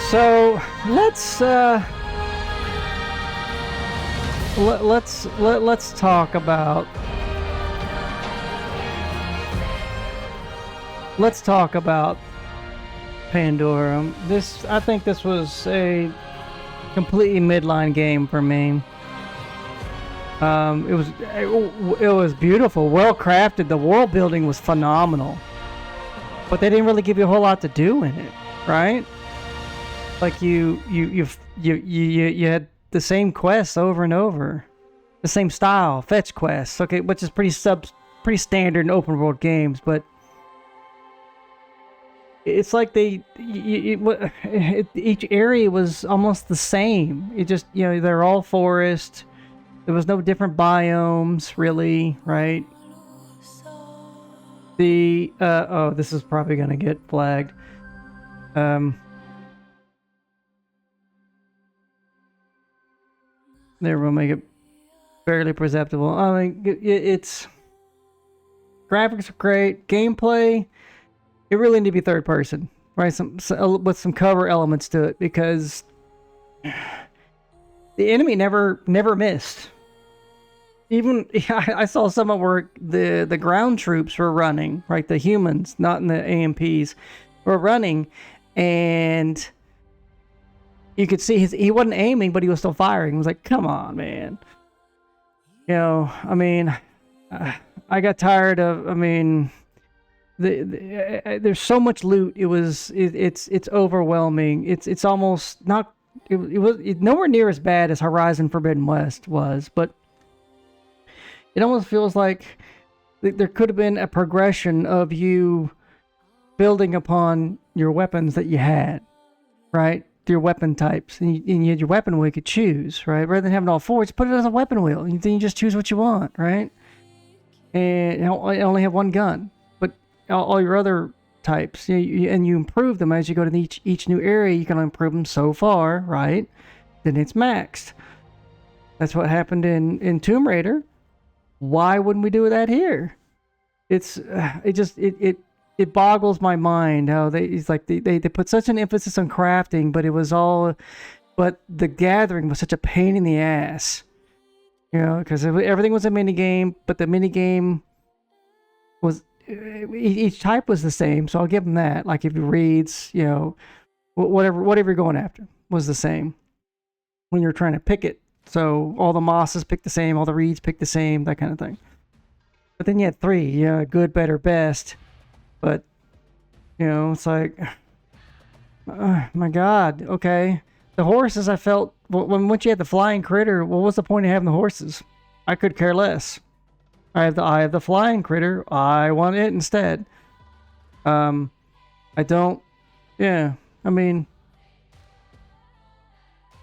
So let's talk about Pandora. I think this was a completely midline game for me. It was beautiful, well crafted. The world building was phenomenal, but they didn't really give you a whole lot to do in it, right? Like you had the same quests over and over, the same style, fetch quests. Okay, which is pretty standard in open world games, but it's like each area was almost the same. It just, they're all forest. There was no different biomes, really, right? Oh, this is probably gonna get flagged. There, we'll make it fairly perceptible. I mean, it's graphics are great, gameplay. It really need to be third person, right? With some cover elements to it, because the enemy never missed. Even I saw some of where the ground troops were running, right? The humans, not in the AMPs, were running, and you could see he wasn't aiming, but he was still firing. It was like, come on, man. I mean, I got tired of. I mean, there's so much loot. It's overwhelming. It's almost not. It was nowhere near as bad as Horizon Forbidden West was, but it almost feels like there could have been a progression of you building upon your weapons that you had, right? Your weapon types, and you had your weapon wheel you could choose, right? Rather than having all four, just put it as a weapon wheel, and then you just choose what you want, right? And you only have one gun, but all your other types, and you improve them as you go to each new area. You can improve them so far, right? Then it's maxed. That's what happened in Tomb Raider. Why wouldn't we do that here? It boggles my mind how they put such an emphasis on crafting, but the gathering was such a pain in the ass, because everything was a mini game, but the mini game was, each type was the same, so I'll give them that. Like if it reads, whatever you're going after was the same when you're trying to pick it. So all the mosses pick the same, all the reeds pick the same, that kind of thing. But then you had three, good, better, best. But, it's like, my God, okay. The horses, I felt, once you had the flying critter, what was the point of having the horses? I could care less. I have the flying critter. I want it instead. I don't, I mean,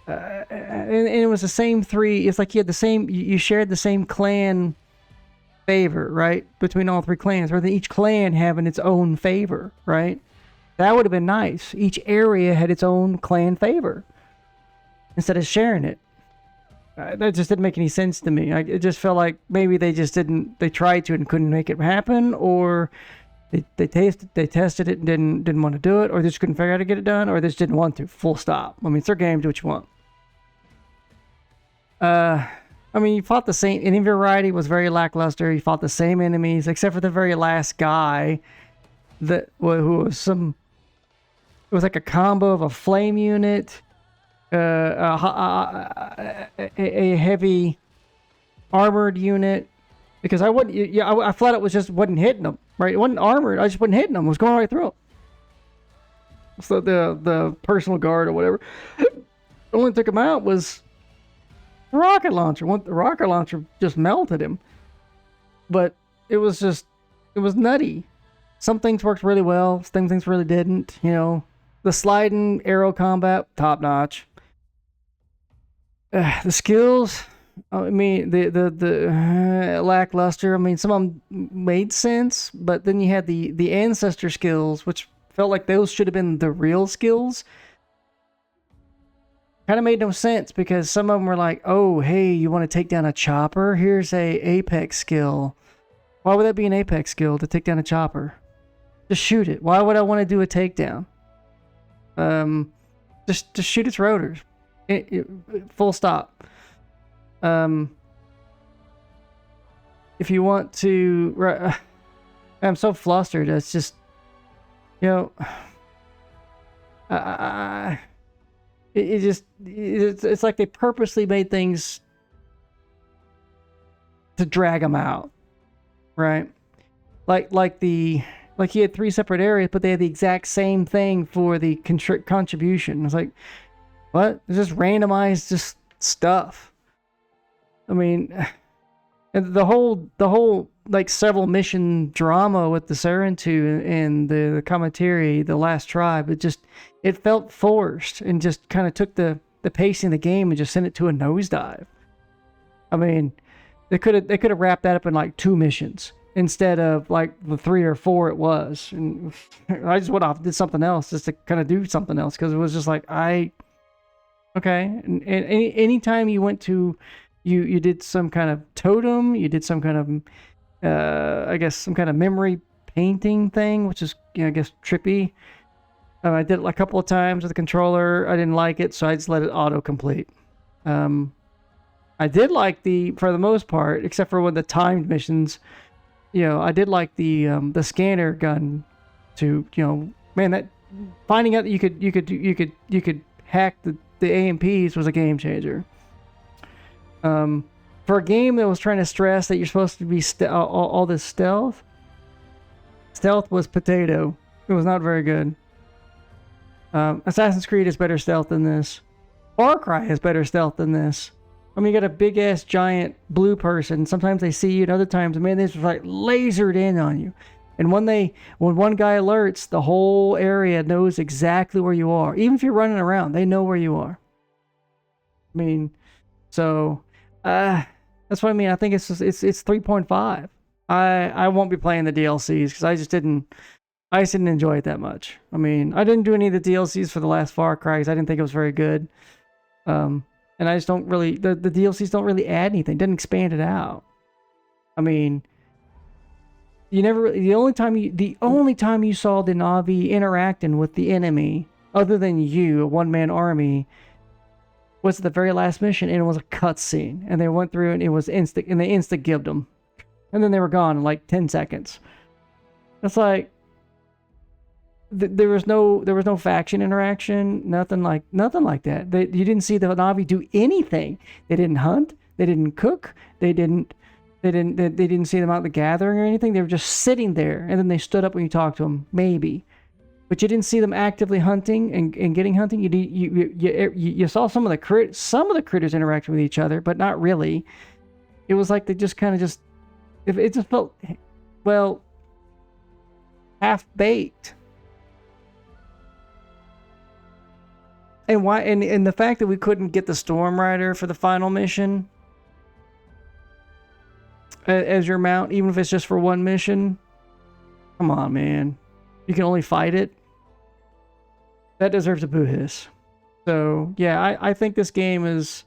and it was the same three. It's like you shared the same clan favor, right, between all three clans, rather than each clan having its own favor, right? That would have been nice. Each area had its own clan favor instead of sharing it. That just didn't make any sense to me. It just felt like maybe they tried to and couldn't make it happen, or they tested it and didn't want to do it, or they just couldn't figure out how to get it done, or they just didn't want to. Full stop. I mean, it's their game. Do what you want. I mean, you fought the same. Enemy variety was very lackluster. You fought the same enemies, except for the very last guy, who was it was like a combo of a flame unit, a heavy armored unit. Because I flat out wasn't hitting them. Right, it wasn't armored. I just wasn't hitting them. I was going right through them. So the personal guard or whatever. The only thing took him out was the rocket launcher. The rocket launcher just melted him. But it was nutty. Some things worked really well. Some things really didn't. The sliding arrow combat, top notch. The skills, I mean, the lackluster. I mean, some of them made sense, but then you had the ancestor skills, which felt like those should have been the real skills. Kind of made no sense, because some of them were like, oh, hey, you want to take down a chopper? Here's a apex skill. Why would that be an apex skill, to take down a chopper? Just shoot it. Why would I want to do a takedown? Just shoot its rotors. Full stop. If you want to, I'm so flustered. It's just, you know, it's like they purposely made things to drag them out, right? Like he had 3 separate areas, but they had the exact same thing for the contribution. It's like, what? It's just randomized, just stuff. I mean, the whole like several mission drama with the Sarentu and the commentary, the last tribe, it felt forced and just kind of took the pacing of the game and just sent it to a nosedive. I mean, they could have wrapped that up in like 2 missions instead of like the 3 or 4 it was. And I just went off and did something else just to kind of do something else, because it was just like, okay. And anytime you went to, you did some kind of totem, you did some kind of, I guess some kind of memory painting thing, which is, I guess, trippy. I did it a couple of times with the controller. I didn't like it, so I just let it auto-complete. I did like for the most part, except for when the timed missions, I did like the scanner gun to, man, that finding out that you could hack the AMPs was a game changer. For a game that was trying to stress that you're supposed to be all this stealth was potato. It was not very good. Assassin's Creed has better stealth than this. Far Cry has better stealth than this. I mean, you got a big ass giant blue person. Sometimes they see you, and other times, man, they're just like lasered in on you. And when one guy alerts, the whole area knows exactly where you are. Even if you're running around, they know where you are. I mean, so that's what I mean. I think it's 3.5. I won't be playing the DLCs because I just didn't enjoy it that much. I mean, I didn't do any of the DLCs for the last Far Cry because I didn't think it was very good. And I just don't really, the DLCs don't really add anything, didn't expand it out. I mean, the only time you saw the Na'vi interacting with the enemy, other than you, a one-man army, was the very last mission, and it was a cutscene. And they went through and it was instant, and they insta-gibbed them. And then they were gone in like 10 seconds. It's like, there was no faction interaction, nothing like that. You didn't see the Na'vi do anything. They didn't hunt. They didn't cook. They didn't see them out in the gathering or anything. They were just sitting there, and then they stood up when you talked to them, maybe. But you didn't see them actively hunting and getting hunting. You saw some of the critters interacting with each other, but not really. It was like they just kind of just, it just felt, well, half baked. And why? And the fact that we couldn't get the Storm Rider for the final mission as your mount, even if it's just for one mission. Come on, man. You can only fight it. That deserves a boo hiss. So yeah, I think this game is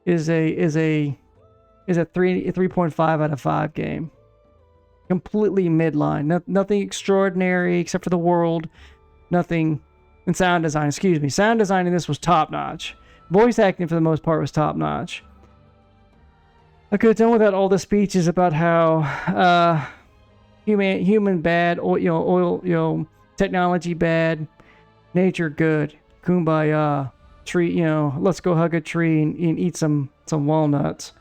a 3.5 out of 5 game. Completely midline. Nothing extraordinary except for the world. Nothing. And sound design, excuse me. Sound design in this was top notch. Voice acting for the most part was top notch. I could have done without all the speeches about how human bad, oil, technology bad, nature good, kumbaya, tree, let's go hug a tree and eat some walnuts.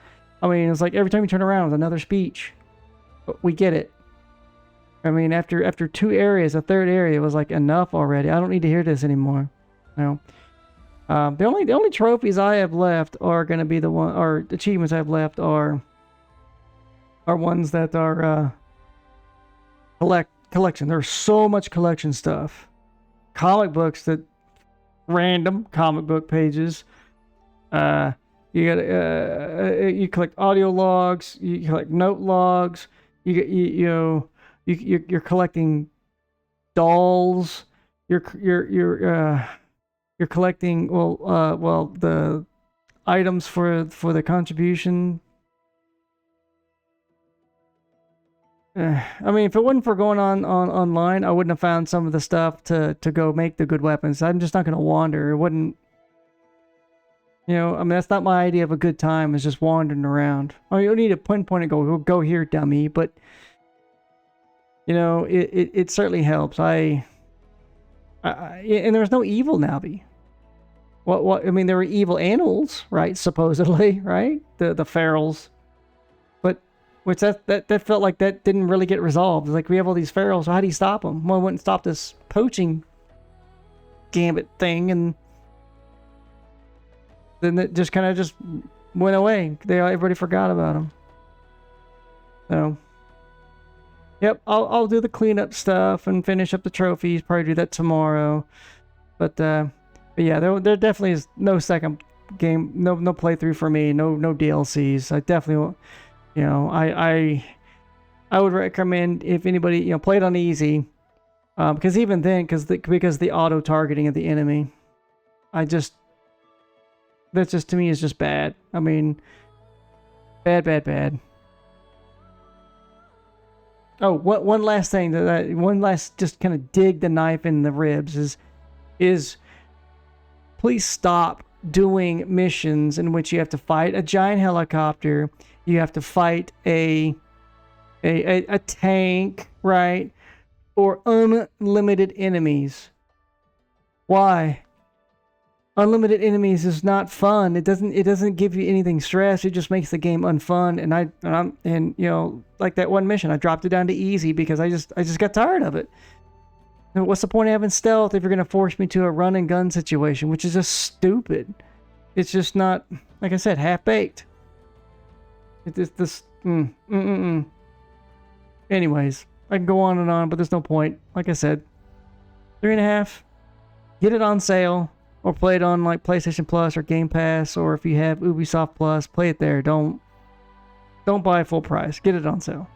I mean, it's like every time you turn around, it's another speech. But we get it. I mean, after 2 areas, a third area was like enough already. I don't need to hear this anymore. No. The only trophies I have left are going to be or achievements I have left are ones that are collection. There's so much collection stuff. Comic books, that random comic book pages. You you collect audio logs. You collect note logs. You're collecting dolls. You're collecting the items for the contribution. I mean, if it wasn't for going on online, I wouldn't have found some of the stuff to go make the good weapons. I'm just not going to wander. It wouldn't, you know, I mean, that's not my idea of a good time, is just wandering around. Oh, you don't need to pinpoint and go here, dummy. But, you know, it certainly helps. And there's no evil Navi. What? I mean, there were evil animals, right? Supposedly, right? The ferals. Which that felt like that didn't really get resolved. Like, we have all these ferals, so how do you stop them? Well, I wouldn't stop this poaching gambit thing, and then it just kind of just went away. Everybody forgot about them. So, yep, I'll do the cleanup stuff and finish up the trophies. Probably do that tomorrow. But yeah, there definitely is no second game, no playthrough for me. No DLCs. I definitely won't. You know, I would recommend, if anybody, you know, play it on easy, because even then, because the auto targeting of the enemy, that just to me is just bad. I mean, bad. Oh, one last thing just kind of dig the knife in the ribs is please stop doing missions in which you have to fight a giant helicopter. You have to fight a tank, right? Or unlimited enemies. Why? Unlimited enemies is not fun. It doesn't give you anything stress. It just makes the game unfun. And you know, like that one mission, I dropped it down to easy because I just got tired of it. What's the point of having stealth if you're gonna force me to a run and gun situation, which is just stupid. It's just not, like I said, half baked. Anyways, I can go on and on, but there's no point. Like I said, 3.5. Get it on sale, or play it on like PlayStation Plus or Game Pass, or if you have Ubisoft Plus, play it there. Don't buy full price. Get it on sale.